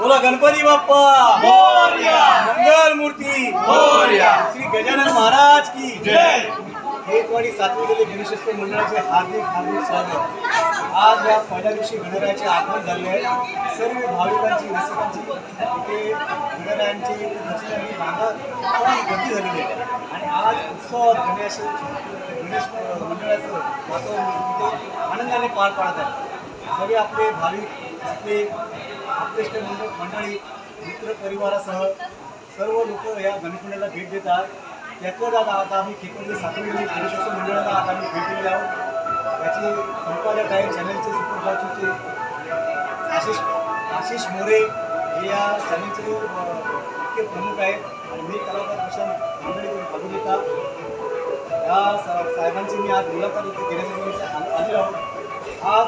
बोला गणपती बाप्पा मोरया. मंगल मूर्ती मोरया. श्री गजानन महाराज की जय. हेतवाडी सातवलेले गणेशोत्सव मंडळाचे हार्दिक हार्दिक स्वागत. आज या पहिल्या दिवशी गणरायाचे आगमन झाले आहे. सर्व भाविकांची रसिकांची इथे गणरायांची दर्शनाची रांगा गर्दी झालेली आहे आणि आज उत्सवात गणेश मंडळाचं वातावरण इथे आनंदाने पार पाडत आहे. सगळे आपले भाविक आपले आपले मंडळी मित्र परिवारासह सर्व लोक या गणेशमंडळाला भेट देतात. त्यातलं आता आम्ही खेकडे सातवलेली गणेशोत्सव मंडळाला आता आम्ही भेट दिलेली आहोत. याचे संपादक आहे चॅनलचे सुपरफास्टचे आशिष मोरे हे या चॅनलचे मुख्य प्रमुख आहेत आणि मी कलाकार प्रशांत मंडळी भागून येतात. या साहेबांची मी आज मुलाखत घेण्यासाठी आलेलो आहोत. आज